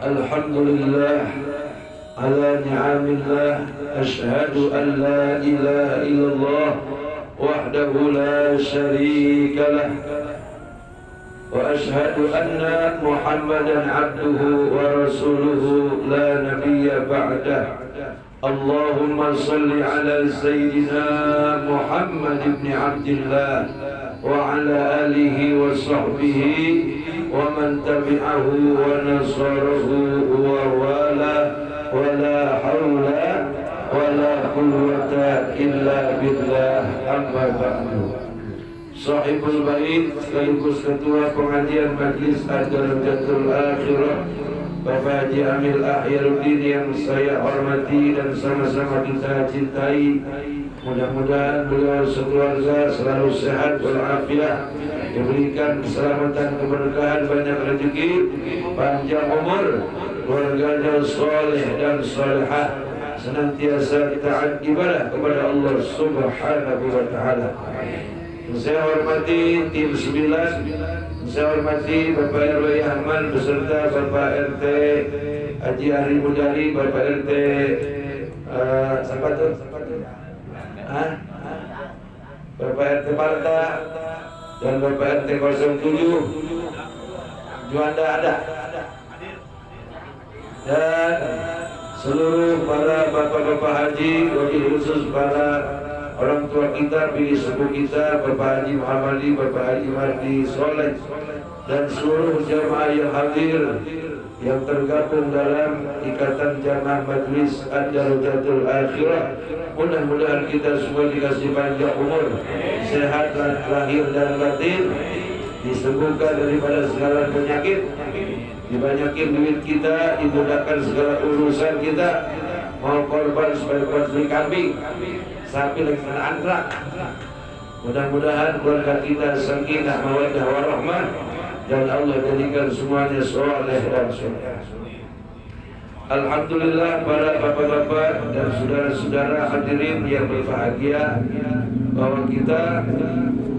Alhamdulillah ala ni'amillah, ashhadu an la ilaha illallah wahdahu la syarika lah, wa ashhadu anna Muhammadan abduhu wa rasuluhu la nabiyya ba'dah. Allahumma salli ala sayyidina Muhammad ibn Abdillah wa ala alihi wa sahbihi wa man tabi'ahu wa nasarahu wa wala wa la hawla wa la quwwata illa billah, amma ba'du. Sahibul bait sekaligus ketua pengajian Majlis Ad-Darajatul Akhirah Bapak Haji Amil Ahyaruddin yang saya hormati dan sama-sama kita cintai. Mudah-mudahan beliau sekeluarga selalu sehat walafiat, diberikan keselamatan, keberkahan, banyak rezeki, panjang umur, keluarganya soleh dan solehah, senantiasa taat ibadah kepada Allah Subhanahu wa taala. Saya hormati tim 9, saya hormati Bapak RW Ahmad beserta Bapak RT Haji Ari Mudali, Bapak RT siapa tuh? Bapak RT Parta dan Bapak RT 07 Juanda ada, dan seluruh para bapak-bapak haji, wabil khusus para orang tua kita, pilih sepuh kita, Bapak Haji Muhammadi, Bapak Haji Mardi Soleh, dan seluruh jamaah yang hadir yang tergabung dalam ikatan jamaah Majlis Ad-Darajatul Akhirah. Mudah-mudahan kita semua dikasih panjang umur, sehat lahir dan batin, disembuhkan daripada segala penyakit, dibanyakin duit kita, dimudahkan segala urusan kita. Mau korban supaya korban kambing, sapi lagi kena antrak. Mudah-mudahan keluarga kita sakinah mawaddah warahmah, dan Allah jadikan semuanya soleh dan soleh. Alhamdulillah para bapak-bapak dan saudara-saudara hadirin yang berbahagia, bahwa kita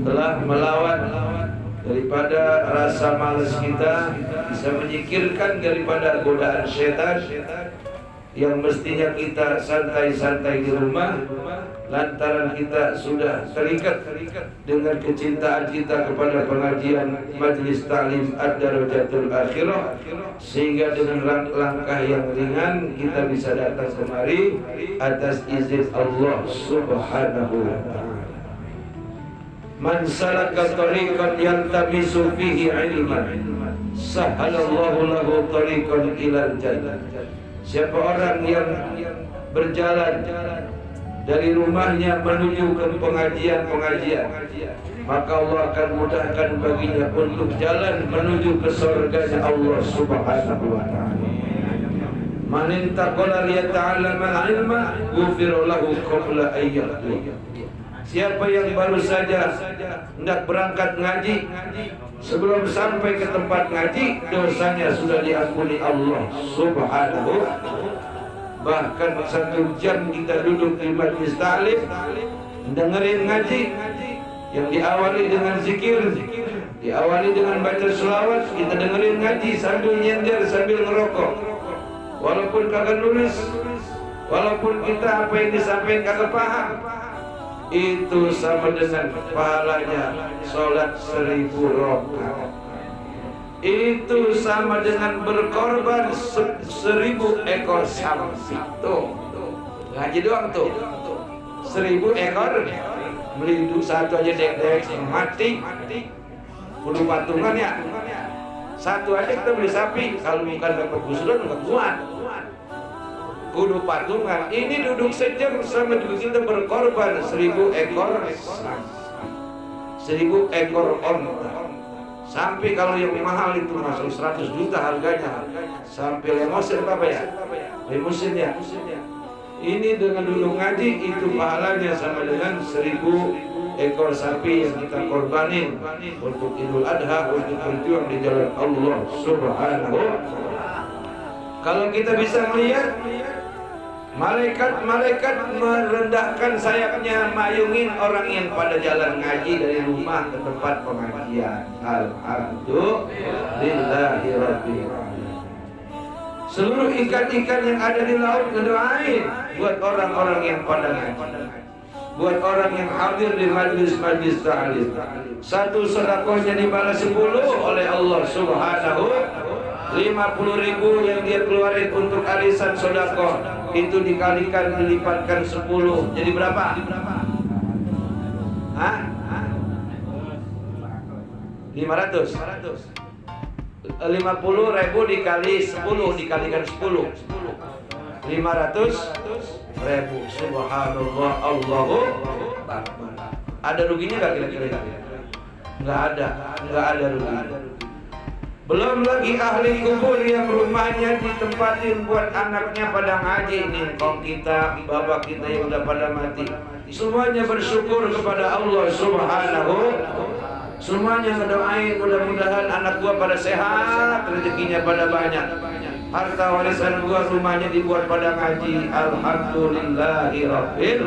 telah melawan daripada rasa malas kita, bisa menyingkirkan daripada godaan setan yang mestinya kita santai-santai di rumah, lantaran kita sudah terikat dengan kecintaan kita kepada pengajian Majlis Ta'lim Ad-Darajatul Akhirah, sehingga dengan langkah yang ringan kita bisa datang kemari atas izin Allah Subhanahu wa ta'ala. Man salaka tariqan yaltamisu fihi ilman, sahalallahu lahu tariqan ilal jannah. Siapa orang yang berjalan dari rumahnya menuju ke pengajian-pengajian, maka Allah akan mudahkan baginya untuk jalan menuju ke surganya Allah Subhanahu wa ta'ala. Man intaqala liyata'allama al-ilma ghufira lahu qabla an yaqdi. Siapa yang baru saja hendak berangkat ngaji, sebelum sampai ke tempat ngaji, dosanya sudah diampuni Allah Subhanahu. Bahkan 1 jam kita duduk di majlis ta'lim, dengerin ngaji yang diawali dengan zikir, diawali dengan baca selawat, kita dengerin ngaji sambil nyender, sambil ngerokok. Walaupun kagak nulis, walaupun kita apa yang disampaikan kagak paham, itu sama dengan pahalanya sholat 1000 rakaat. Itu sama dengan berkorban 1000 ekor sapi. Tuh, ngaji doang tuh 1000 ekor, beli satu aja dek mati. Kudu patungan ya, satu aja kita beli sapi, kalau bukan dapat gusuran nggak kuat. Kudu patungan. Ini duduk sejam sama juga kita berkorban 1000 ekor sapi, 1000 ekor onta. Sampai kalau yang mahal itu masuk 100 juta harganya, sampai lemosin apa ya? Lemosin ya. Ini dengan duduk ngaji itu pahalanya sama dengan 1000 ekor sapi yang kita korbanin untuk Idul Adha, untuk berjuang di jalan Allah Subhanahu. Kalau kita bisa melihat Malaikat-malaikat merendahkan sayapnya, mayungin orang yang pada jalan ngaji dari rumah ke tempat pengajian. Alhamdulillahirabbil alamin. Seluruh ikan-ikan yang ada di laut ngedoain buat orang-orang yang pada ngaji, buat orang yang hadir di majlis-majlis ta'lim. Satu sedekahnya dibalas 10 oleh Allah Subhanahu. 50.000 yang dia keluarin untuk arisan sedekah itu dikalikan dilipatkan 10 jadi berapa? Hah? 500. 50.000 dikali 10 dikalikan 10 500.000. Subhanallah, Allahu Akbar. Ada ruginya gak kira-kira? Nggak ada ruginya. Belum lagi ahli kubur yang rumahnya ditempatin buat anaknya pada ngaji. Ningkong kita, bapak kita yang udah pada mati, semuanya bersyukur kepada Allah Subhanahu. Semuanya ngedoain mudah-mudahan anak gua pada sehat, rezekinya pada banyak, harta warisan gua rumahnya dibuat pada ngaji. Alhamdulillahirabbil.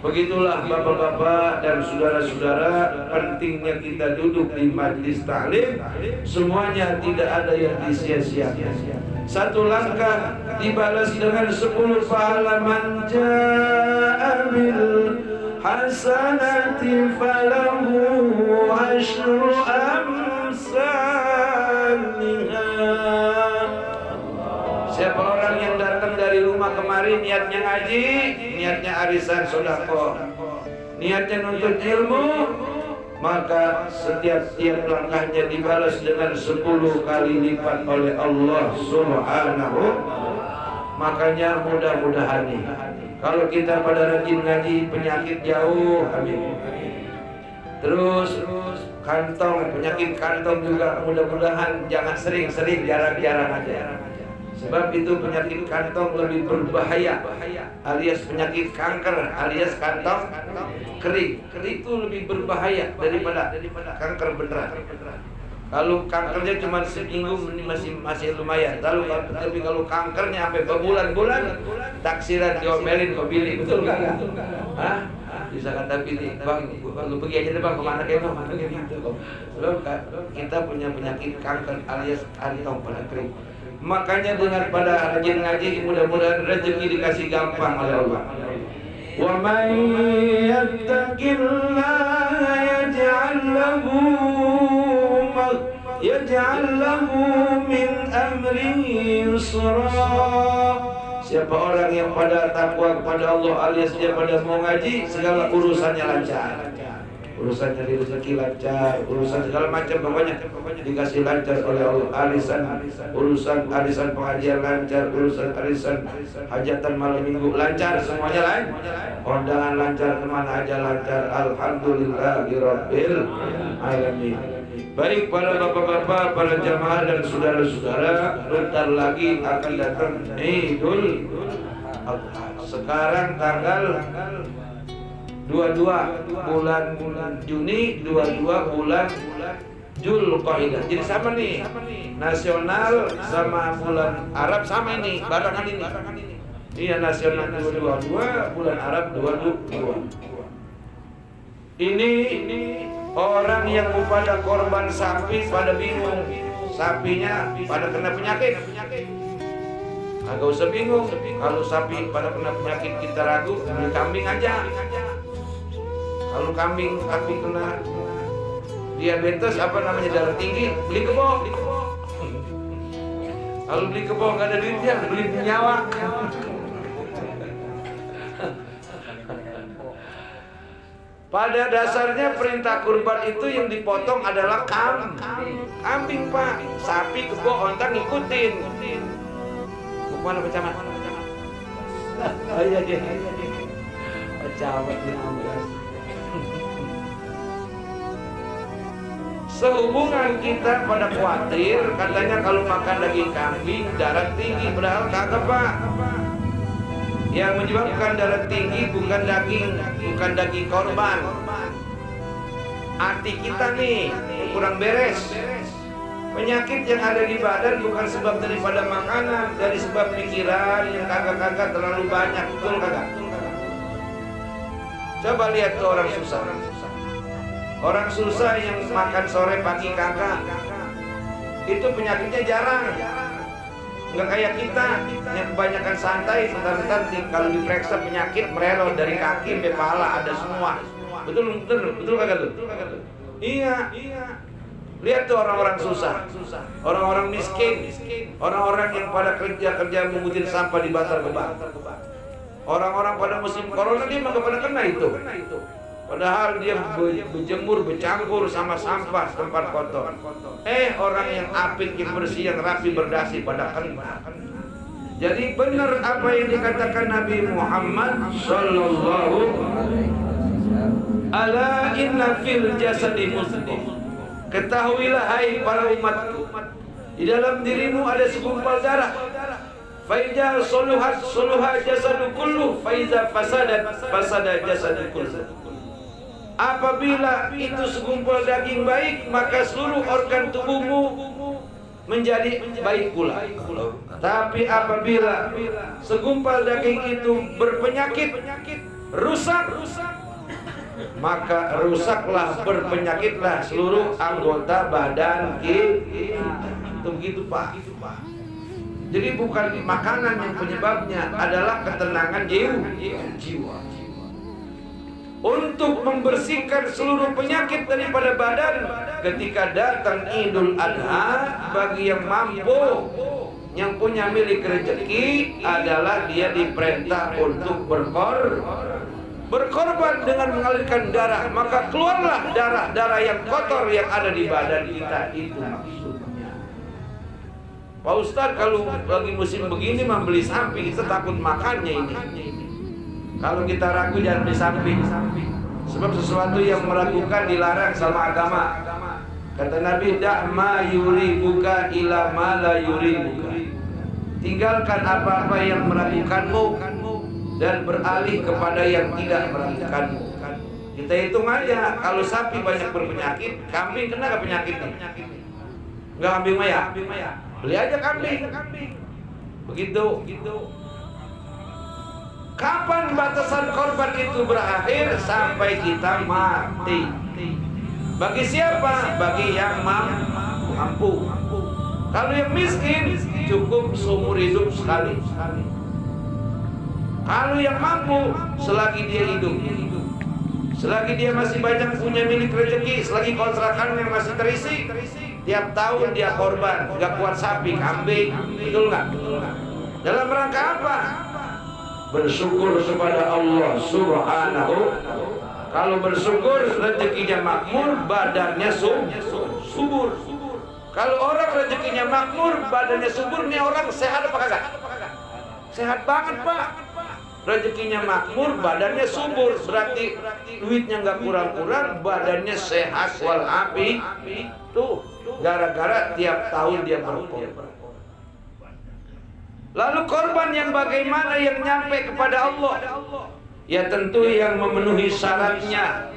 Begitulah bapak-bapak dan saudara-saudara, pentingnya kita duduk di majlis taklim. Semuanya tidak ada yang disia-siakan. Satu langkah dibalas dengan 10 pahala. Man jaa bil hasanati falahu asyru amsalha. Siapa orang yang datang dari rumah kemarin niatnya ngaji, niatnya arisan sedekah, niatnya nuntut ilmu, maka setiap langkahnya dibalas dengan 10 kali lipat oleh Allah Subhanahu. Makanya mudah-mudahan nih, kalau kita pada rajin ngaji, penyakit jauh, amin. Terus kantong, penyakit kantong juga mudah-mudahan jangan sering-sering, jarang-jarang aja. Sebab itu penyakit kantong lebih berbahaya, alias penyakit kanker, alias kantong kering. Itu lebih berbahaya daripada kanker beneran. Kalau kankernya cuma seminggu masih lumayan. Tapi kalau kankernya sampai berbulan-bulan, taksiran diomelin ke Billy, betul nggak? Hah? Bisa kata Billy, bang, lu pergi aja deh bang, kemana kayak gitu. Kita punya penyakit kanker alias kantong pada kering. Makanya dengan pada rajin ngaji, mudah-mudahan rezeki dikasih gampang oleh Allah. Wa may yattaqillaha yaj'al lahu min amrihi yusra. Siapa orang yang pada takwa kepada Allah alias dia pada mau ngaji, segala urusannya lancar. Urusan dari rezeki lancar, urusan segala macam pokoknya dikasih lancar oleh Allah. Urusan arisan pengajian lancar, urusan arisan hajatan malam minggu lancar, semuanya lancar. Kondangan lancar, kemana aja lancar. Alhamdulillahirabbil alamin. Baik para bapak-bapak, para jamaah dan saudara-saudara, bentar lagi akan datang Idul Adha. Sekarang tanggal 22 bulan Juni, 22 bulan Zulqa'dah. Jadi sama nih, nasional sama bulan Arab sama ini, barengan ini. Iya, nasional 22, bulan Arab 22. Ini orang yang pada korban sapi pada bingung, sapinya pada kena penyakit. Agak usah bingung, kalau sapi pada kena penyakit kita ragu, beli kambing aja. Kalau kambing kena diabetes, apa namanya, darah tinggi, beli kebo. Kalau beli kebo nggak ada duitnya, beli nyawa. Pada dasarnya perintah kurban itu yang dipotong adalah kambing pak, sapi, kebo, onta ngikutin. Mana pecamat? Oh iya dia, pecamat di Ambas. Sehubungan kita pada khawatir, katanya kalau makan daging kambing darah tinggi, padahal kagak pak. Yang menyebabkan darah tinggi bukan daging korban. Hati kita nih kurang beres. Penyakit yang ada di badan bukan sebab daripada makanan, dari sebab pikiran yang kagak-kagak terlalu banyak. Betul kagak? Coba lihat tuh orang susah. Orang susah yang makan sore pagi kagak, itu penyakitnya jarang. Nggak kayak kita yang kebanyakan santai, sebentar-bentar kalau diperiksa penyakit merelot dari kaki sampai kepala ada semua. Betul kagak tuh? Iya. Lihat tuh orang-orang susah, orang-orang miskin, orang-orang yang pada kerja mengutin sampah di Bantar Gebang. Orang-orang pada musim corona dia nggak pada kena itu. Padahal dia berjemur, bercampur sama sampah tempat kotor. Orang yang apik, yang bersih, yang rapi, berdasi pada kena. Jadi benar apa yang dikatakan Nabi Muhammad sallallahu alaihi wasallam. Ala inna fil jasadi mudghah. Ketahuilah hai para umatku, di dalam dirimu ada segumpal darah. Faiza soluhat jasadu kullu, faiza fasada jasadu kullu. Apabila itu segumpal daging baik, maka seluruh organ tubuhmu menjadi baik pula. Tapi apabila segumpal daging itu berpenyakit, rusak, maka rusaklah, berpenyakitlah seluruh anggota badan kita. Itu begitu Pak. Jadi bukan makanan yang penyebabnya, adalah ketenangan jiwa. Untuk membersihkan seluruh penyakit daripada badan, ketika datang Idul Adha, bagi yang mampu, yang punya milik rezeki, adalah dia diperintah untuk berkorban dengan mengalirkan darah. Maka keluarlah darah yang kotor yang ada di badan kita. Itu maksudnya. Pak Ustadz, kalau lagi musim begini membeli sapi, kita takut makannya ini. Kalau kita ragu jangan beli sapi. Sebab sesuatu yang meragukan dilarang sama agama. Kata Nabi, ma yuribuka ila ma la yuribuka. Tinggalkan apa-apa yang meragukanmu dan beralih kepada yang tidak meragukanmu. Kita hitung aja, kalau sapi banyak berpenyakit, kambing kena gak penyakitnya? Enggak, kambing mah ya? Beli aja kambing. Begitu. Kapan batasan korban itu berakhir? Sampai kita mati. Bagi siapa? Bagi yang mampu. Kalau yang miskin, cukup seumur hidup sekali. Kalau yang mampu, selagi dia hidup, selagi dia masih banyak punya milik rezeki, selagi kontrakannya masih terisi, tiap tahun dia korban. Gak kuat sapi, kambing. Betul nggak? Dalam rangka apa? Bersyukur kepada Allah Subhanahu. Kalau bersyukur, rezekinya makmur, badannya subur. Kalau orang rezekinya makmur, badannya subur, ini orang sehat apa kagak? Sehat banget Pak. Rezekinya makmur, badannya subur, berarti duitnya nggak kurang-kurang, badannya sehat walafi. Tuh, gara-gara tiap tahun dia berkorban. Lalu korban yang bagaimana yang nyampe kepada Allah? Ya tentu yang memenuhi syaratnya,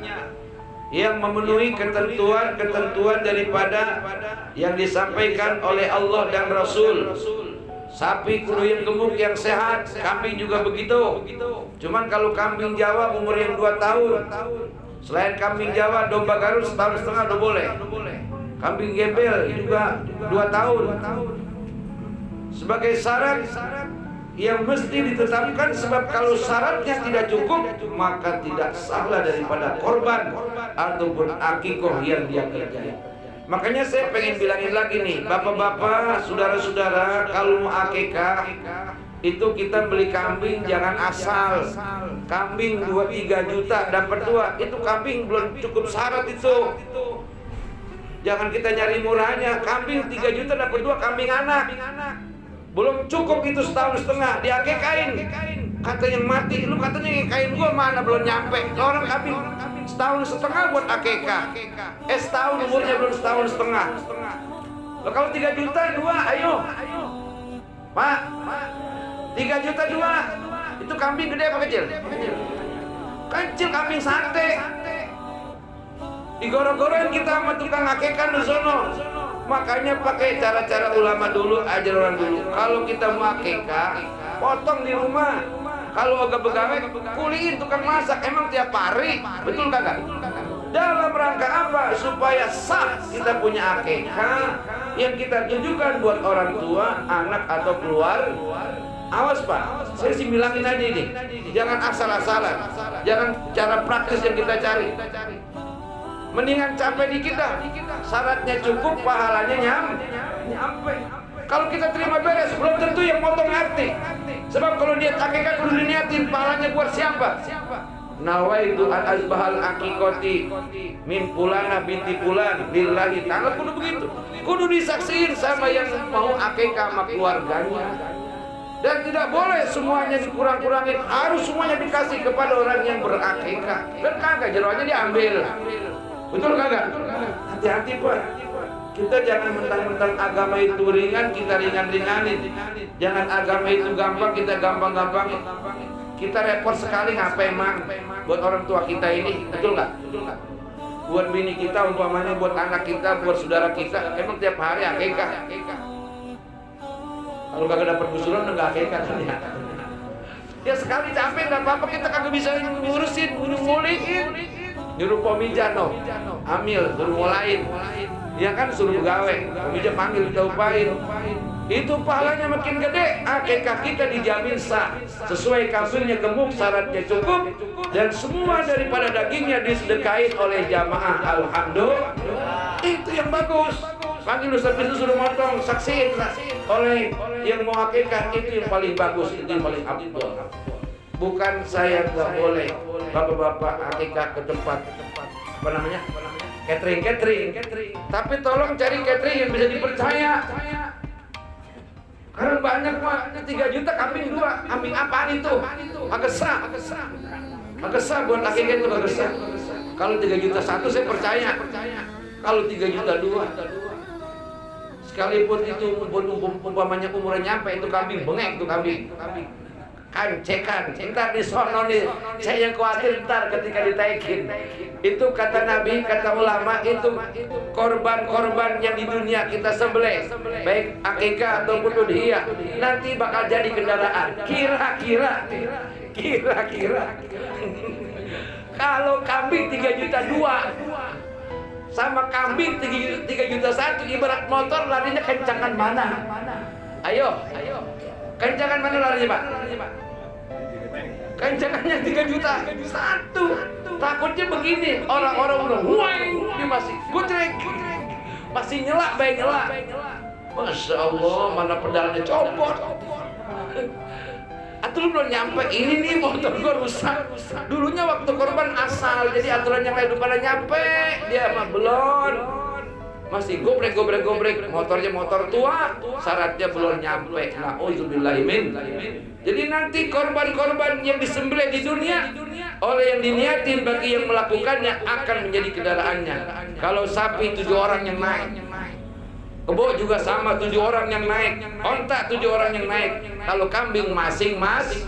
yang memenuhi ketentuan daripada yang disampaikan oleh Allah dan Rasul. Sapi kudu yang gemuk, yang sehat. Kambing juga begitu. Cuman kalau kambing Jawa umur yang 2 tahun, selain kambing Jawa, domba Garut setahun setengah udah boleh. Kambing gembel juga 2 tahun. Sebagai syarat yang mesti ditetapkan, sebab kalau syaratnya tidak cukup, maka tidak salah daripada korban ataupun akikoh yang dia kerjain. Makanya saya pengen bilangin lagi nih, bapak-bapak, saudara-saudara, kalau mau akikah itu kita beli kambing jangan asal. Kambing 2-3 juta dapat 2, itu kambing belum cukup syarat itu. Jangan kita nyari murahnya. Kambing 3 juta dapat 2 kambing anak. Belum cukup itu setahun setengah diakekain. Kata yang mati, lu katanya ngekain gua mana belum nyampe. Orang kambing setahun setengah buat akekah. Setahun umurnya belum setahun setengah. Loh, kalau 3 juta 2, ayo. Pak, 3 juta 2. Itu kambing gede apa kecil? Kecil, kambing sate. Digorong-gorong kita sama tukang akekah di sono. Makanya pakai cara-cara ulama dulu, ajaran dulu. Kalau kita mau akikah, potong di rumah. Kalau agak begawe, kuliin tukang masak. Emang tiap hari, betul kagak? Dalam rangka apa? Supaya sah kita punya akikah yang kita tunjukkan buat orang tua, anak atau keluar. Awas Pak, saya sih bilangin aja ini, jangan asal-asalan, jangan cara praktis yang kita cari. Mendingan capek dikit dah, syaratnya cukup, pahalanya nyampe. Kalau kita terima beres, belum tentu yang motong ngerti. Sebab kalau dia akikah kudu diniatin, pahalanya buat siapa? Nawaitu an azbahal akikoti min pulana binti pulan lillahi ta'ala, kudu begitu. Kudu disaksiin sama yang mau akikah sama keluarganya. Dan tidak boleh semuanya dikurang-kurangin, harus semuanya dikasih kepada orang yang berakikah. Dan kagak jeroannya diambil. Betul kagak? Hati-hati Pak. Kita jangan mentang-mentang agama itu ringan, kita ringan-ringanin. Jangan agama itu gampang, kita gampang-gampangin. Kita repot sekali ngapain emang buat orang tua kita ini, betul nggak? Buat bini kita, umpamanya buat anak kita, buat saudara kita, emang tiap hari akikah. Kalau kagak dapat gusuran, nggak akikah kan ya? Ya sekali capek nggak apa-apa, kita kagak bisa ngurusin, nguliin. Nyuruh Pomija no, amil, suruh mulain. Ya kan suruh gawe, Pomija panggil kita upain. Itu pahalanya makin gede. Akikah kita dijamin sah, sesuai kambingnya gemuk, syaratnya cukup, dan semua daripada dagingnya disedekain oleh jamaah. Alhamdulillah. Itu yang bagus. Panggil Ustaz itu suruh motong, saksiin oleh yang mau akikah, itu yang paling bagus, itu yang paling abdul. Bukan saya nggak boleh bapak-bapak akikah ke tempat apa namanya catering. Tapi tolong cari catering yang bisa dipercaya. Karena banyak Pak, 3 juta kambing 2, kambing apaan itu? Agak sah buat akikah itu agak sah. Kalau 3 juta 1 saya percaya. Kalau 3 juta 2, sekalipun itu umpamanya umurnya nyampe, itu kambing bengek, itu kambing. Kancekan, ntar di sono nih, saya yang khawatir ntar ketika ditaikin. Itu kata Nabi, kata ulama, itu korban-korban yang di dunia kita sembelih, baik akikah ataupun udhiyah, nanti bakal jadi kendaraan. Kira-kira kalau kambing 3 juta 2 sama kambing 3 juta 1, ibarat motor, larinya kencangan mana? Ayo. Kencangan mana larinya Pak? Kencangannya 3 juta 1. Takutnya begini, orang-orang udah weng, dia masih kutrek, masih nyela, baik nyela. Masya Allah, mana pedalnya copot. Atau lu belum nyampe, ini nih motor gua rusak. Dulunya waktu korban asal, jadi aturan yang lain pada nyampe, dia mah belum. Masih gobrek, motornya motor tua, syaratnya belum nyampe. Na'udzubillahimin. Jadi nanti korban-korban yang disembelih di dunia oleh yang diniatin bagi yang melakukannya akan menjadi kendaraannya. Kalau sapi 7 orang yang naik, kebo juga sama 7 orang yang naik, onta 7 orang yang naik. Kalau kambing masing-masing.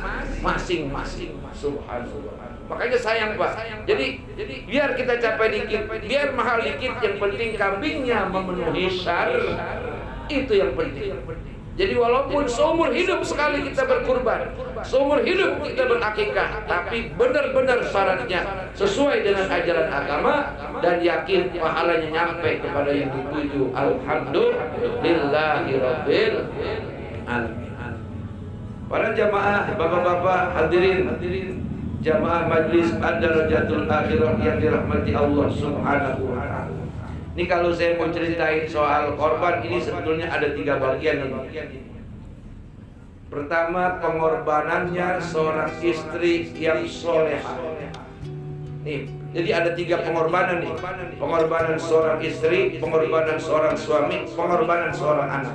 Subhanallah. Makanya sayang Pak. Jadi biar kita capai dikit, biar mahal dikit, yang penting kambingnya memenuhi syarat. Itu yang penting. Jadi walaupun seumur hidup sekali kita berkurban, seumur hidup kita berakikah, tapi benar-benar syaratnya sesuai dengan ajaran agama dan yakin pahalanya nyampe kepada yang dituju. Alhamdulillahirabbil alamin. Para jamaah, bapak-bapak, hadirin jamaah majlis Ad-Darajatul Akhirah yang dirahmati Allah Subhanahu wa ta'ala. Ini kalau saya mau ceritain soal korban ini sebetulnya ada 3 bagian ini. Pertama, pengorbanannya seorang istri yang solehah. Nih, jadi ada 3 pengorbanan nih. Pengorbanan seorang istri, pengorbanan seorang suami, pengorbanan seorang anak.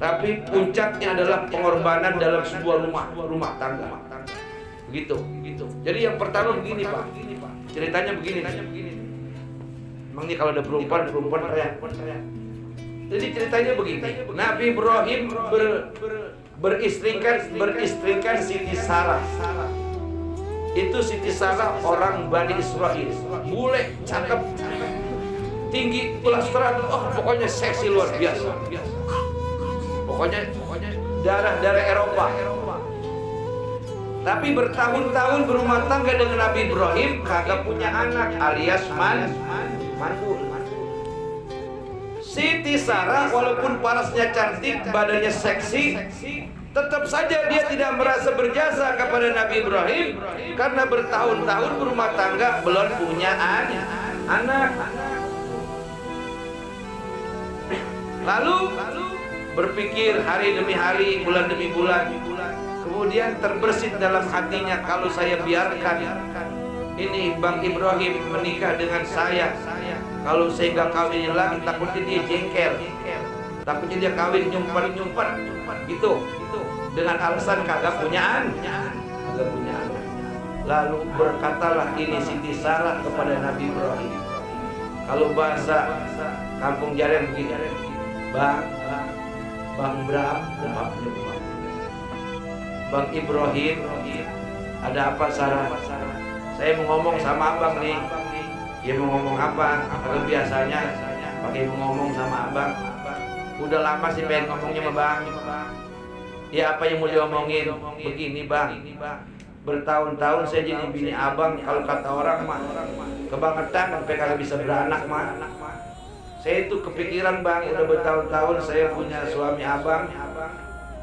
Tapi puncaknya adalah pengorbanan dalam sebuah rumah tangga. Begitu. Jadi yang pertama begini Pak. Ceritanya begini. Emang nih kalau ada perempuan teriak. Jadi ceritanya begini. Nabi Ibrahim beristrikan Siti Sarah. Itu Siti Sarah orang Bani Israel. Bule, cakep. tinggi, blasteran, pokoknya seksi luar biasa. Pokoknya darah Eropa. Tapi bertahun-tahun berumah tangga dengan Nabi Ibrahim, kagak punya anak, alias mandul. Siti Sarah walaupun parasnya cantik, badannya seksi, tetap saja dia tidak merasa berjasa kepada Nabi Ibrahim karena bertahun-tahun berumah tangga belum punya anak. Lalu berpikir hari demi hari, bulan demi bulan, kemudian terbersit dalam hatinya, kalau saya biarkan ini Bang Ibrahim menikah dengan saya, kalau saya nggak kawin lagi takutnya dia jengkel, takutnya dia kawin nyumpan gitu, dengan alasan kagak punya anak. Lalu berkatalah ini Siti Sarah kepada Nabi Ibrahim, kalau bahasa kampung Jaren begini, Bang Ibrahim, ada apa Sarah? Saya mau ngomong sama abang nih. Dia mau ngomong apa? Kalau biasanya pakai ngomong sama abang. Udah lama sih pengen ngomongnya sama bang. Ya apa yang mau diomongin? Begini bang, bertahun-tahun saya jadi bini abang. Kalau kata orang mah kebangetan sampai kagak bisa beranak mah. Saya itu kepikiran bang, udah bertahun-tahun saya punya suami abang,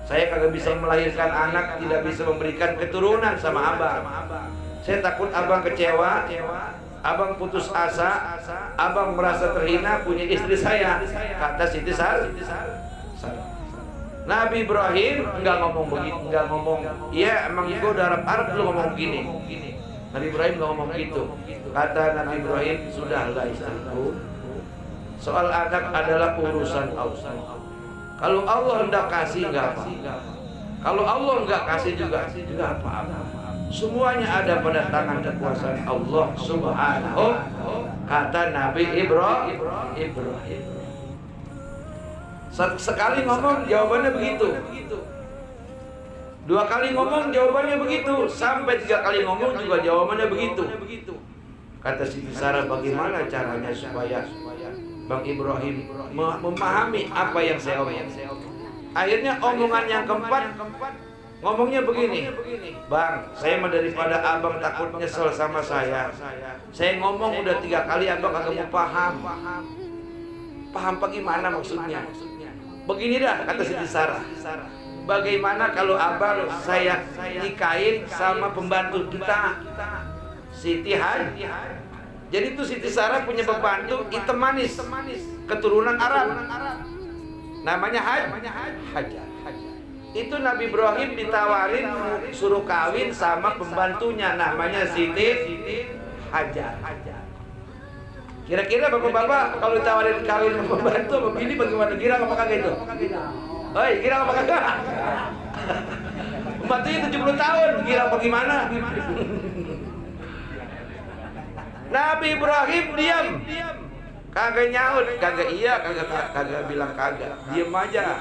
saya kagak bisa melahirkan anak, tidak bisa memberikan keturunan sama abang. Saya takut abang kecewa, abang putus asa, abang merasa terhina punya istri saya, kata Siti Sarah. Nabi Ibrahim enggak ngomong begitu, enggak ngomong, iya emang gue udah Arab lu ngomong gini. Nabi Ibrahim enggak ngomong gitu. Kata Nabi Ibrahim, sudahlah istriku, soal anak adalah urusan Allah. Kalau Allah hendak kasih enggak apa. Kalau Allah enggak kasih juga enggak apa-apa. Semuanya ada pada tangan kekuasaan Allah Subhanahu. Kata Nabi Ibrahim. Sekali ngomong jawabannya begitu. Dua kali ngomong jawabannya begitu. Sampai 3 kali ngomong juga jawabannya begitu. Kata Siti Sarah, bagaimana caranya supaya Bang Ibrahim memahami apa yang saya omong. Akhirnya omongan yang keempat ngomongnya begini, Bang, saya mah daripada abang takut nyesel sama saya ngomong udah 3 kali abang kagak mau paham bagaimana maksudnya. Begini dah kata Siti Sarah, bagaimana kalau abang saya nikahin sama pembantu kita Siti Haji. Jadi itu Siti Sarah punya pembantu hitam manis, keturunan Arab, namanya Hajar. Itu Nabi Ibrahim ditawarin suruh kawin sama pembantunya, namanya Siti Hajar. Kira-kira bapak-bapak kalau ditawarin kawin sama pembantu sama bini bagaimana? Girang apa kagak itu? Oi, girang apa kagak? Pembantunya 70 tahun, girang bagaimana? Nabi Ibrahim diam, kagak nyaut, kagak iya, kagak bilang kagak, diam aja.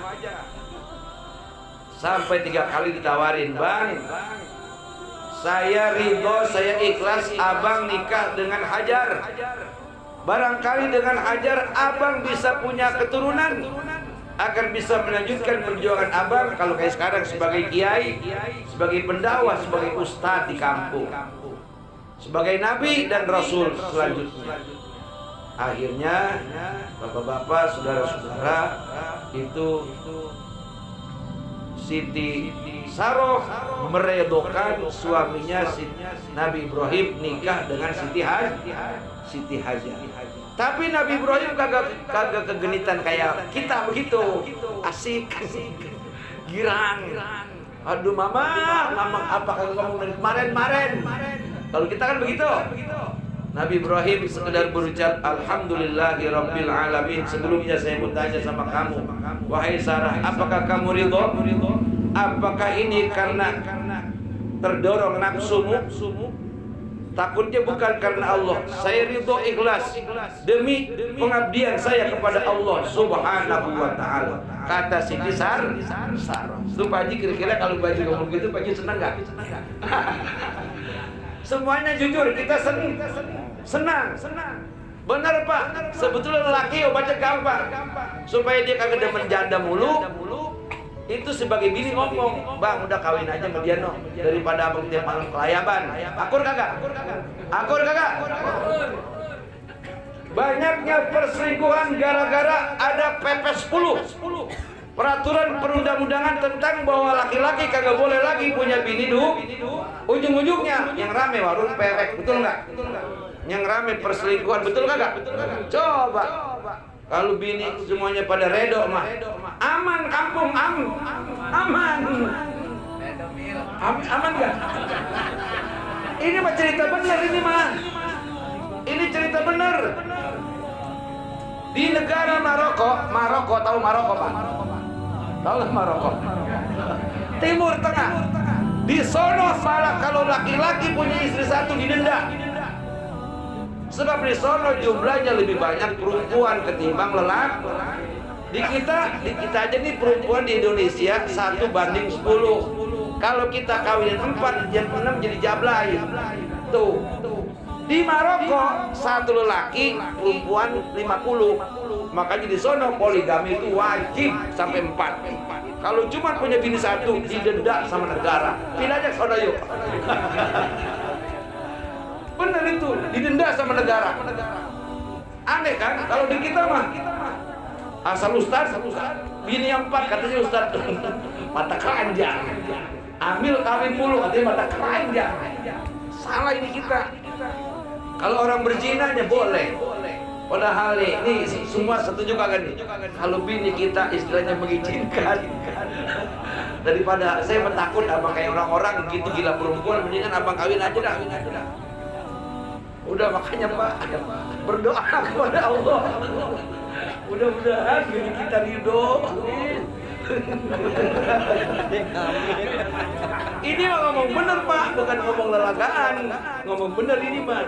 Sampai 3 kali ditawarin, Bang, saya ridho, saya ikhlas abang nikah dengan Hajar. Barangkali dengan Hajar abang bisa punya keturunan, agar bisa melanjutkan perjuangan abang kalau kayak sekarang sebagai kiai, sebagai pendakwah, sebagai ustadz di kampung, sebagai nabi dan rasul selanjutnya. Akhirnya bapak-bapak, saudara-saudara, itu Siti Sarah meredokan suaminya Nabi Ibrahim nikah dengan Siti Hajar. Tapi Nabi Ibrahim kagak kegenitan kayak kita begitu, asik, girang. Aduh mama apa kagak ngomong dari kemarin. Kalau kita kan begitu. Nabi Ibrahim sekedar berucap Alhamdulillahirabbil alamin. Sebelumnya saya mau tanya sama kamu, wahai Sarah, apakah kamu ridho? Apakah ini karena terdorong nafsumu? Takutnya bukan karena Allah. Saya ridho ikhlas demi pengabdian saya kepada Allah Subhanahu wa ta'ala. Kata Siti Sarah. Itu Pak Haji, kira-kira kalau Pak Haji ngomong gitu, Pak Haji senang gak? Semuanya jujur, kita senang. Bener Pak, sebetulnya lelaki obatnya gampang. Supaya dia kagak demen janda mulu. Itu sebagai bini ngomong, bang udah kawin aja sama dia no, daripada abang tiap malam kelayaban. Akur kagak? Akur kagak? Banyaknya perselingkuhan gara-gara ada PP 10, peraturan perundang-undangan tentang bahwa laki-laki kagak boleh lagi punya bini dulu. Ujung-ujungnya yang rame warung perek, betul nggak? Yang rame perselingkuhan, betul kagak? Coba kalau bini semuanya pada redo mah aman kampung, aman nggak? Ini mah cerita bener, ini mah ini cerita bener. Di negara Maroko, tahu Maroko Pak? Tahu lah Maroko, Timur Tengah. Di sono malah kalau laki-laki punya istri satu didenda. Sebab di sono jumlahnya lebih banyak perempuan ketimbang lelaki. Di kita aja nih perempuan di Indonesia 1 banding 10. Kalau kita kawinin 4, yang 6 jadi jablay. Tuh. Di Maroko 1 lelaki, perempuan 50. Makanya di sono poligami itu wajib sampai 4. Kalau cuma punya bini 1 didenda sama negara. Pindah aja ke sono yuk. Bener itu, didenda sama negara. Aneh kan? Kalau di kita mah asal ustaz, bini yang 4 katanya ustaz mata keranjang. Ambil kawin mulu katanya mata keranjang. Salah ini kita. Kalau orang berzina boleh. Padahal ini semua setuju kagak nih? Kalau bini kita istilahnya mengizinkan. Daripada saya takut abang kayak orang-orang gitu gila perempuan, mendingan abang kawin aja dah. Udah makanya Pak, berdoa kepada Allah. Mudah-mudahan bini kita ridho. Ini mah ngomong bener Pak, bukan ngomong lelagaan. Ngomong bener ini Pak.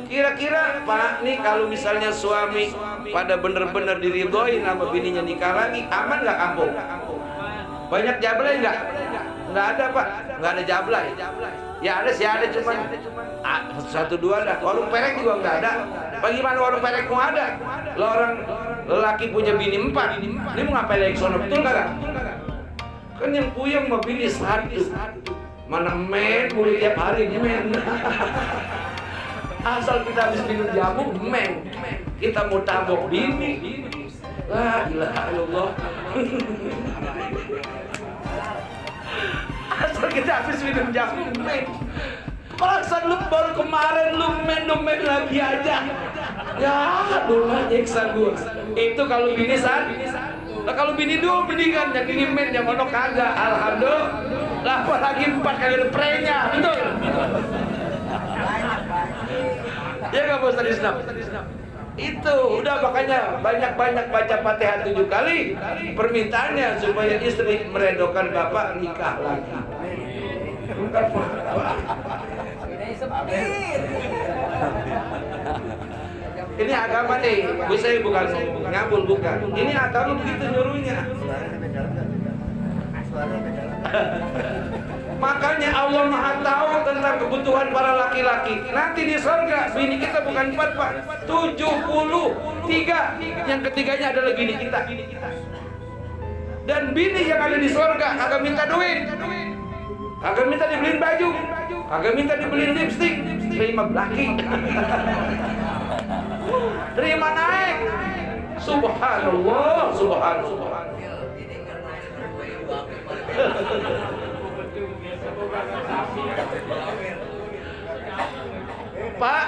Kira-kira Pak, nih kalau misalnya suami pada bener-bener diridhoin sama bininya nikah lagi, aman nggak kampung? Banyak jablay nggak? Nggak ada Pak, nggak ada jablay. Ya ada sih, ada cuman 1-2 dah. Warung perek juga nggak ada. Bagaimana warung perek mau ada? Lo orang lelaki punya bini 4, ini mau ngapain lagi sono, betul kagak? Kan yang puyeng mau bini 1. Mana men, mulu tiap hari men. Asal kita habis minum jamu, men. Kita mau tabok bini. La ilaha illallah. Asal kita habis minum jamu, men. Perasaan lu baru kemarin lu men lagi aja. Ya, dulu nyiksa gua. Itu kalau bini san. Nah kalau bini dua mendingan yang ini men, yang ono kagak. Alhamdulillah. Apalagi 4 kali prenya, betul. Ya nggak bos tadi senam. Itu udah makanya banyak-banyak baca Fatihah 7 kali. Permintaannya supaya istri meredokan bapak nikah lagi. Ini agama nih, saya bukan ngabul bukan. Ini agama begitu nyuruhnya. Makanya Allah Maha tahu tentang kebutuhan para laki-laki. Nanti di surga bini kita bukan 4 Pak, 73. Yang ketiganya adalah bini kita. Dan bini yang ada di surga kagak minta duit, kagak minta dibeliin baju, kagak minta dibeliin lipstik, terima laki. Terima naik. Subhanallah, subhanallah. Pak,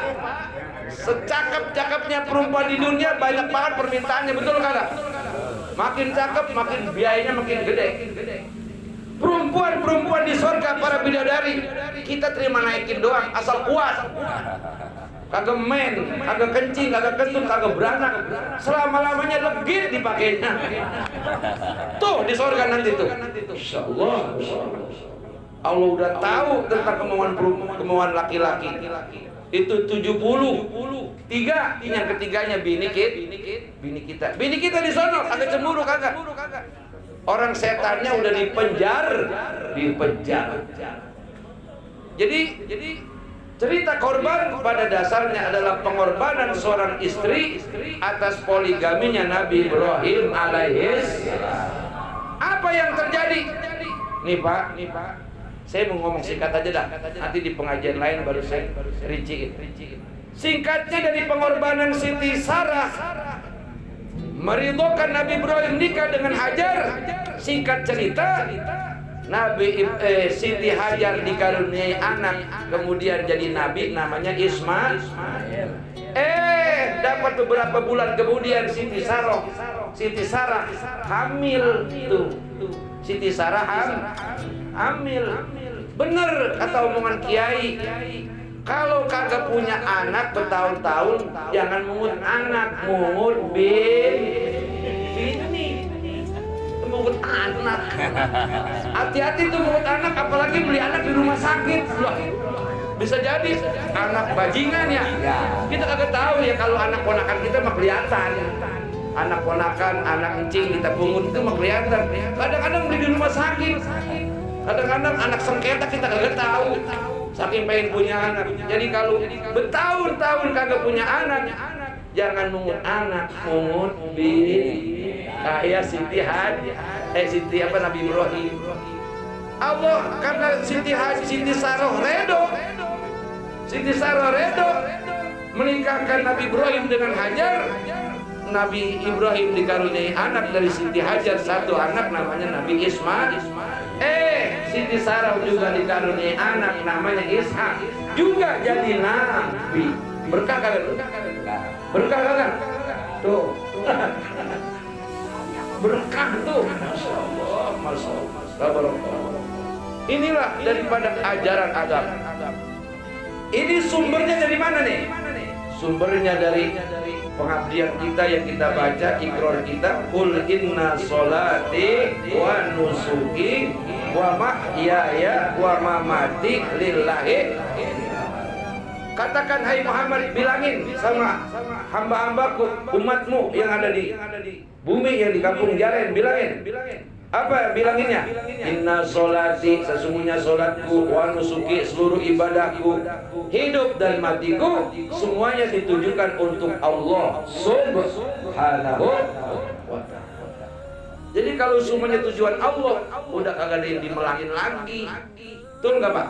secakep-cakepnya perempuan di dunia banyak banget permintaannya, betul kagak? Makin cakep, makin biayanya makin gede. Perempuan di surga para bidadari, kita terima naikin doang, asal kuat. Kagak men, kagak kencing, kagak kentut, kagak beranak. Selama-lamanya legit dipakainya. Tuh di surga nanti tuh. Insyaallah. Allah udah tahu tentang kemauan laki-laki. Itu 73. Yang ketiganya bini kita. Bini kita di sono kagak cemburu kagak. Orang setannya udah dipenjar. Jadi Cerita korban pada dasarnya adalah pengorbanan seorang istri atas poligaminya Nabi Ibrahim alaihis. Apa yang terjadi? Nih Pak, saya mau ngomong singkat aja dah. Nanti di pengajian lain baru saya rinciin. Singkatnya, dari pengorbanan Siti Sarah meridhokan Nabi Ibrahim nikah dengan Hajar. Singkat cerita, Siti Hajar dikaruniai anak, kemudian jadi nabi namanya Ismail. Dapat beberapa bulan kemudian Siti Sarah hamil tuh. Siti Sarah hamil. Bener kata omongan kiai, kalau kagak punya anak bertahun-tahun jangan mungut anak, mungut bini. Mungut anak. Hati-hati tuh mungut anak, apalagi beli anak di rumah sakit. Loh, bisa jadi anak bajingan ya. Kita kagak tahu ya, kalau anak ponakan kita mah kelihatan. Anak ponakan, anak encing kita pungut itu mah kelihatan. Kadang-kadang beli di rumah sakit. Kadang-kadang anak sengketa kita kagak tahu. Saking pengen punya anak. Jadi kalau bertahun-tahun kagak punya anak, jangan mungut anak, mungut bini. Kayak Siti Nabi Ibrahim. Allah karena Siti Sarah redo menikahkan Nabi Ibrahim dengan Hajar. Nabi Ibrahim dikaruniai anak dari Siti Hajar, satu anak namanya Nabi Ismail. Siti Sarah juga dikaruniai anak namanya Ishak, juga jadi nabi. Berkah kagak? Berkah kagak? Tuh. Berkah tuh. Masya Allah. Inilah daripada ajaran agama. Ini sumbernya dari mana nih? Sumbernya dari pengabdian kita yang kita baca, ikrar kita, qul inna sholati wa nusuki wa mahyaya wa mamati lillahi. Katakan hai Muhammad, bilangin sama hamba-hambaku, umatmu yang ada di bumi, yang di kampung Jaren, bilangin. Apa bilanginnya? Inna sholati, sesungguhnya sholatku, wa nusuki, seluruh ibadahku, hidup dan matiku, semuanya ditujukan untuk Allah subhanahu wa ta'ala. Jadi kalau semuanya tujuan Allah, udah kagak ada yang dimelangin lagi. Betul nggak Pak?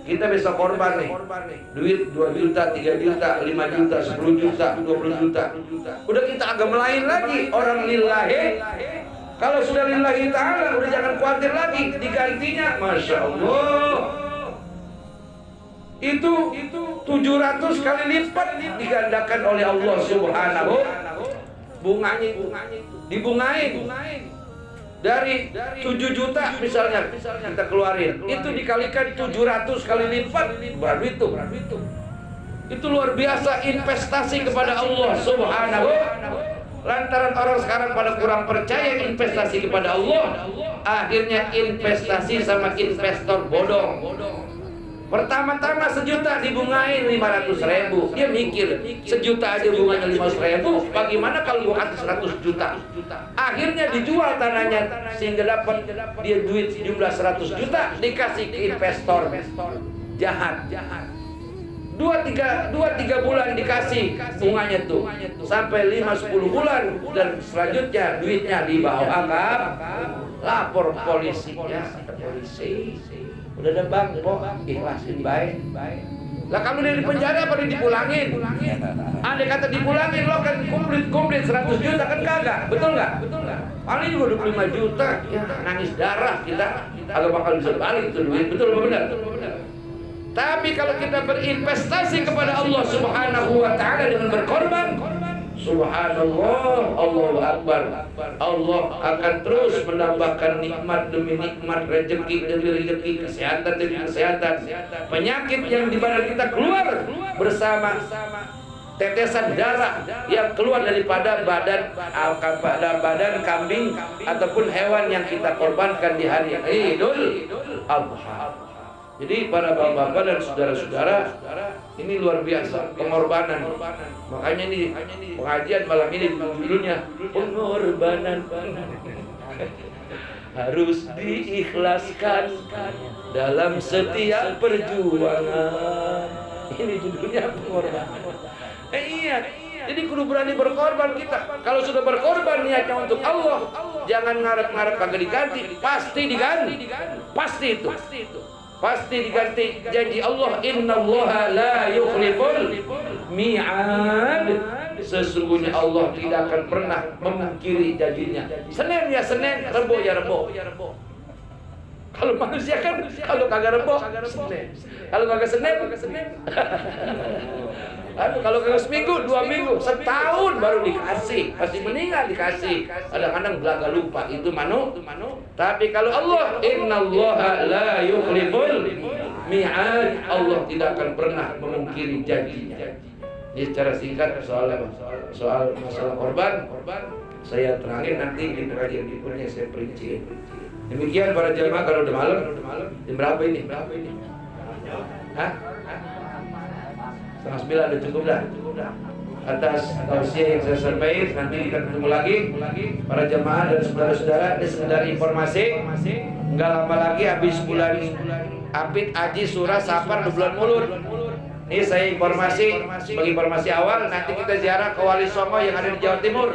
Kita bisa korban nih, duit 2 juta, 3 juta, 5 juta, 10 juta, 20 juta. Udah kita agak melain lagi, orang lillahi. Kalau sudah lillahi ta'ala, udah jangan khawatir lagi digantinya. Masya Allah, itu 700 kali lipat digandakan oleh Allah subhanahu. Bunganya itu dibungain. Dari 7 juta misalnya kita keluarin, itu dikalikan 700 kali lipat, baru itu. Itu luar biasa investasi kepada Allah subhanahu. Lantaran orang sekarang pada kurang percaya investasi kepada Allah, akhirnya investasi sama investor bodong. Pertama-tama 1 juta dibungain 500.000. Dia mikir 1 juta aja bunganya 500.000, bagaimana kalau gua kasih 100 juta? Akhirnya dijual tanahnya sehingga dapat dia duit jumlah 100 juta, dikasih ke investor jahat. 2-3 bulan dikasih bunganya tuh, sampai 5-10 bulan, dan selanjutnya duitnya dibawa akap, lapor polisi. Ya, ada polisi. Udah ada bang, ikhlasin baik. Lah kalau dia di penjara apa dia dipulangin? Andai kata dipulangin, lo kan komplit 100 juta kan kagak, betul nggak? Paling juga 25 juta, ya nangis darah kita, agak bakal bisa balik itu duit, betul apa benar? Tapi kalau kita berinvestasi kepada Allah subhanahu wa ta'ala dengan berkorban, subhanallah, Allahu akbar, Allah akan terus menambahkan nikmat demi nikmat, rezeki demi rezeki, kesehatan demi kesehatan. Penyakit yang di badan kita keluar bersama tetesan darah yang keluar daripada badan kambing ataupun hewan yang kita korbankan di hari Idul Adha. Jadi para bapak-bapak dan saudara-saudara, ini luar biasa pengorbanan. Makanya ini pengajian malam ini judulnya pengorbanan. Harus diikhlaskan dalam setiap perjuangan. Ini judulnya pengorbanan. Iya. Jadi kudu berani berkorban kita. Kalau sudah berkorban niatnya untuk Allah, jangan ngarep-ngarep kagak diganti. Pasti diganti. Pasti itu. Pasti diganti. Janji Allah, innallaha la yukhliful mi'ad. Sesungguhnya Allah tidak akan pernah memungkiri janjinya. Senin ya Senin, Rebo ya Rebo. Kalau manusia kan kalau kagak Rebo Senin. Kalau kagak Senin. Kalau kagak seminggu, 2 minggu, setahun baru dikasih. Pasti meninggal dikasih. Kadang-kadang belaga lupa itu manu. Tapi kalau Allah, innallaha la yukhliful mi'ad. Allah tidak akan pernah memungkiri janjinya. Ini secara singkat soal masalah korban saya terangin, nanti di pengajian berikutnya saya perinci. Demikian para jemaah, kalau udah malam, jam berapa ini? Hah? 8:30 udah cukup dah. Atas tausiah yang saya sampaikan, nanti kita ketemu lagi para jemaah dan saudara-saudara. Ini sekedar informasi. Enggak lama lagi habis bulan Apit, Aji, Surah, Safar, bulan Mulut. Ini saya informasi, sebagai informasi awal, nanti kita ziarah ke Wali Songo yang ada di Jawa Timur.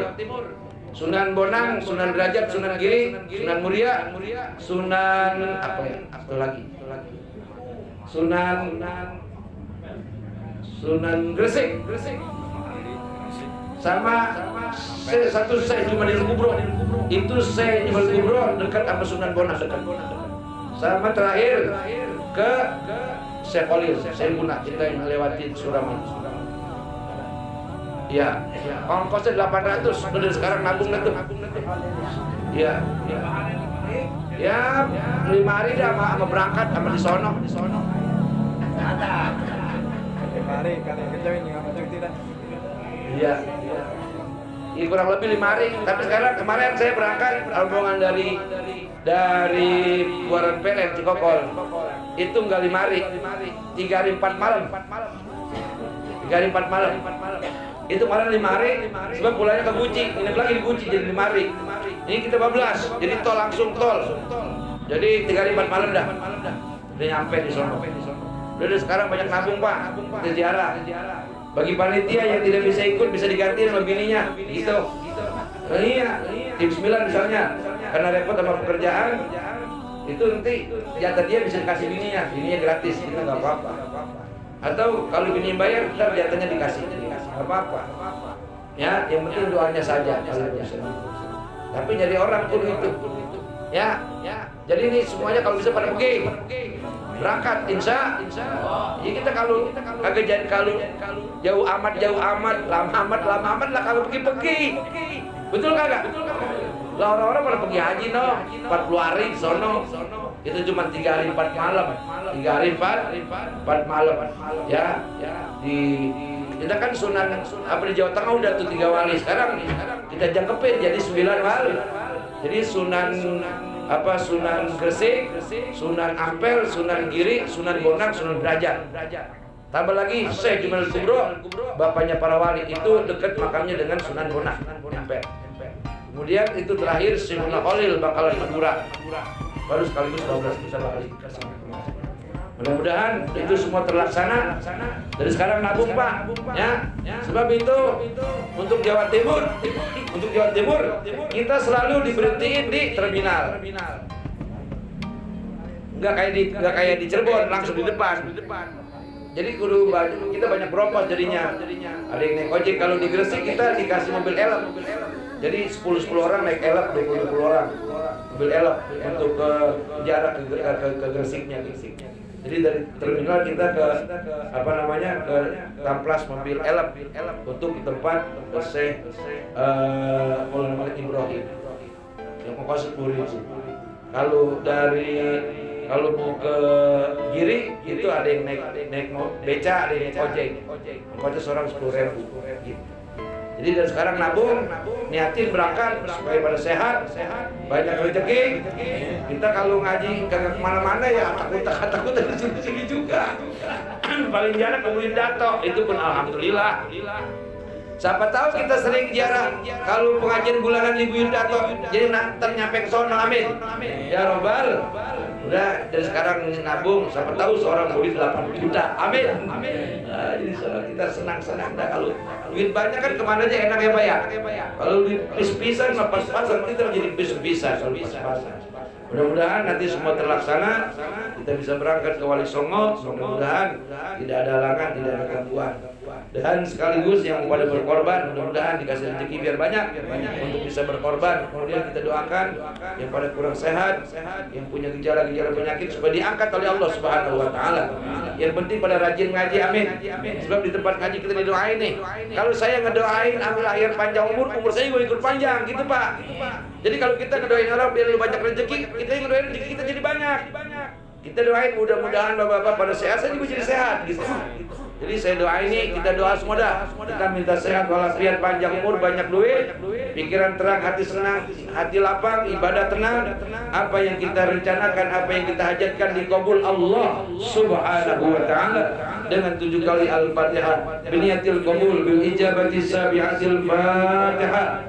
Sunan Bonang, Sunan Derajat, Sunan Giri, Sunan Muria, Sunan apa ya? Satu lagi. Sunan Gresik. Sama satu Syekh Jumadil Kubro. Itu Syekh Jumadil Kubro dekat sama Sunan Bonang dekat. Sama terakhir ke Syekh Khalil, Syekh Munah, kita yang melewati Suraman. Ya, ongkosnya 800, bener sekarang nabung itu. Ya, 5 hari dah sama berangkat sama di sono. Ada. 5 hari kalau kita ini sama cuti dah. Iya. Ya, kurang lebih 5 hari. Tapi sekarang kemarin saya berangkat rombongan dari Buaran Pelen Cikokol. Itu enggak 5 hari. 3 hari 4 malam. 3 hari 4 malam. Itu kemarin 5 hari, sebab pulangnya ke Guci. Ini lagi di Guci jadi 5 hari. Ini kita 12. Jadi tol langsung tol. Jadi 3 hari 4 malam dah. Udah nyampe di sono. Udah sekarang banyak nabung, Pak. Kita ziarah. Bagi panitia yang tidak bisa ikut bisa diganti sama bininya, gitu. Iya, tim 9 misalnya, karena repot sama pekerjaan, itu nanti jatah dia bisa dikasih bininya gratis, kita nggak apa-apa. Atau kalau bini bayar, ntar jatahnya dikasih, nggak apa-apa. Ya, yang penting doanya saja kalau bisa. Tapi nyari orang pun itu, ya. Jadi ini semuanya kalau bisa pada pergi. Berangkat, insya ya kita kalau kagak jadi, kalau jauh amat, lama amat lah kalau pergi. Betul kagak? Lah orang-orang pada pergi haji 40 hari sono. Itu cuma 3 hari 4 malam. 3 hari 4 malam. Ya. Kita kan Sunan apa di Jawa Tengah udah tuh 3 wali. Sekarang kita jangkepin jadi 9 wali. Jadi Sunan Gresik, Sunan Ampel, Sunan Giri, Sunan Bonang, Sunan Derajat. Tambah lagi Syekh Jumadil Kubro, bapaknya para wali, itu dekat makamnya dengan Sunan Bonang, Ampel. Kemudian itu terakhir Syekh Khalil Bakalan Madura. Baru sekaligus 12 besar wali. Mudah-mudahan itu semua terlaksana. Dari sekarang nabung, Pak, ya. Sebab itu untuk Jawa Timur kita selalu diberhentiin di terminal. Enggak kayak di Cirebon langsung di depan. Jadi kita banyak berompos jadinya. Ada yang naik ojek. Kalau di Gresik kita dikasih mobil elep. Jadi 10 orang naik elep, 20 orang mobil elep untuk ke jarak ke Gresiknya. Jadi dari terminal kita ke ke Kamplas mobil elep untuk tempat Syekh Maulana Malik Ibrahim yang mau kasih 10.000. Kalau mau ke Giri itu ada yang naik beca, ada yang naik ojek. Ojek seorang 10.000 gitu. Jadi dari sekarang nabung, niatin berangkat supaya pada sehat, banyak rezeki. Kita kalau ngaji kagak kemana-mana ya takut di sini juga. Paling jarang kemudian dato, itu pun alhamdulillah. Siapa tahu kita sering ziarah kalau pengajian bulanan Ibu Yudato, jadi nanti nyampe ke sono, amin. Ya Robbal. Udah dari sekarang nabung, siapa tahu seorang murid 8 juta, amin. Nah, jadi kita senang-senang dah. Kalau duit banyak kan kemana aja enak ya Pak ya. Kalau duit pis-pisan, pas-pasan kita jadi pis-pisan. Mudah-mudahan nanti semua terlaksana, kita bisa berangkat ke Wali Songo. Mudah-mudahan tidak ada halangan, tidak ada gangguan. Dan sekaligus yang pada berkorban, mudah-mudahan dikasih rezeki biar banyak untuk bisa berkorban. Kemudian kita doakan yang pada kurang sehat, yang punya gejala-gejala penyakit supaya diangkat oleh Allah Subhanahu wa taala. Yang penting pada rajin ngaji, amin. Sebab di tempat ngaji kita didoain nih. Kalau saya ngedoain ambil akhir panjang umur saya juga ikut panjang gitu, Pak. Jadi kalau kita ngedoain orang biar lu banyak rezeki, kita yang ngedoain rezeki kita jadi banyak. Kita doain mudah-mudahan bapak-bapak pada sehat, saya juga jadi sehat gitu. Jadi saya doa ini, kita doa semua dah. Kita minta sehat walafiat, panjang umur, banyak duit, pikiran terang, hati senang, hati lapang, ibadah tenang. Apa yang kita rencanakan, apa yang kita hajatkan dikabul Allah Subhanahu wa taala dengan 7 kali Al-Fatihah. Biniyatil qabul bil ijabati sabi'atil Fatihah.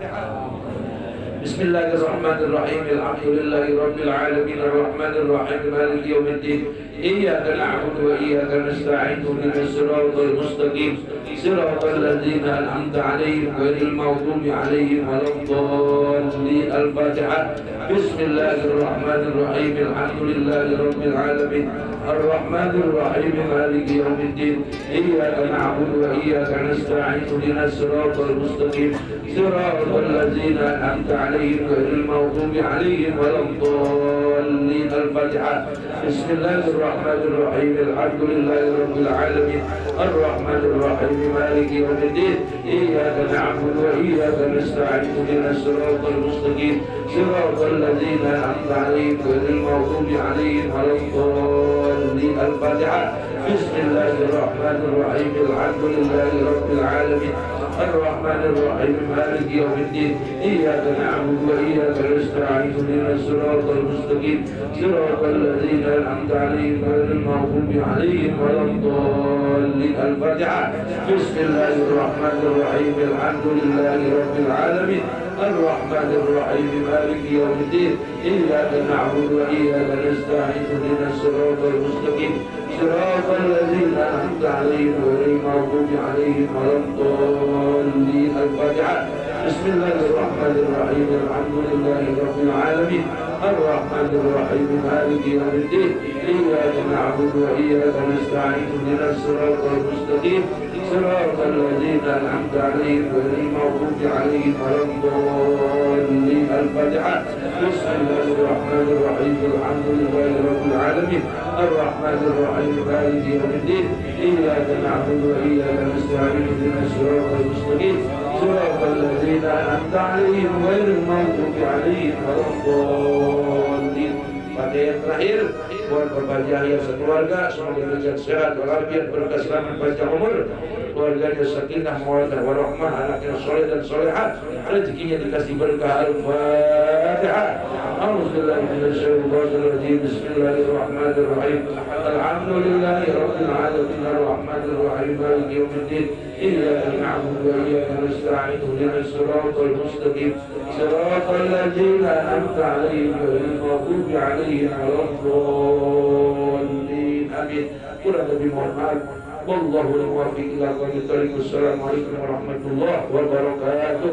Bismillahirrahmanirrahim. Alhamdulillahi rabbil alamin arrahmanir rahim maliki yaumiddin. Iyyaka na'budu wa iyyaka nasta'in ihdinas siratal mustaqim siratal ladzina an'amta 'alaihim ghairil maghdubi 'alaihim waladdallin. Al-Fatihah. Bismillahirrahmanirrahim. Alhamdulillahi rabbil alamin arrahmanir rahim maliki yaumiddin. Iyyaka na'budu wa iyyaka nasta'in ihdinas siratal mustaqim siratal ladzina an'amta 'alaihim ghairil maghdubi 'alaihim waladdallin. Al-Fatihah. Bismillahirrahmanirrahim. Alhamdulillahi rabbil alamin arrahmanir rahim maliki yaumiddin. Iyyaka na'budu wa iyyaka nasta'in ihdinas siratal mustaqim siratal ladzina an'amta 'alaihim ghairil maghdubi 'alaihim waladdallin. Al-Fatihah. Bismillahirrahmanirrahim. Alhamdulillahi rabbil alamin arrahmanir rahim maliki yaumiddin. Iyyaka na'budu wa iyyaka nasta'in ihdinas siratal mustaqim siratal ladzina an'amta 'alaihim ghairil maghdubi 'alaihim waladdallin. Al-Fatihah. Bismillahirrahmanirrahim. Alhamdulillahi rabbil alamin arrahmanir rahim maliki yaumiddin. Iyyaka na'budu wa iyyaka nasta'in ihdinas siratal mustaqim siratal ladzina an'amta 'alaihim ghairil maghdubi 'alaihim waladdallin. Al-Fatihah. Bismillahirrahmanirrahim. Alhamdulillahi rabbil alamin arrahmanir rahim maliki yaumiddin. Iyyaka na'budu wa iyyaka nasta'in ihdinas siratal mustaqim siratal ladzina an'amta 'alaihim ghairil maghdubi 'alaihim waladdallin. Al-Fatihah. Bismillahirrahmanirrahim. Alhamdulillahi rabbil alamin arrahmanir rahim maliki yaumiddin. Iyyaka na'budu wa iyyaka nasta'in ihdinas siratal mustaqim siratal ladzina an'amta 'alaihim ghairil maghdubi 'alaihim waladdallin. Pada yang terakhir, mohon berbahagia sekeluarga, semoga diberikan sehat walafiat, berkah selamat panjang umur, keluarganya sakinah mawaddah warahmah, anaknya soleh dan solehat, rezekinya dikasih berkah. Al-Fatihah. A'udzubillahi minasyaitonir rajim. Bismillahirrahmanirrahim. Alhamdulillahi rabbil alamin arrahmanir rahim maliki yaumiddin. Iyyaka na'budu wa iyyaka nasta'in ihdinas siratal mustaqim siratal ladzina an'amta 'alaihim ghairil maghdubi 'alaihim waladdallin. Amin. Kurang lebih mohon maaf. Wallahu muwaffiq ila aqwamit thoriq. Wassalamualaikum warahmatullahi wabarakatuh.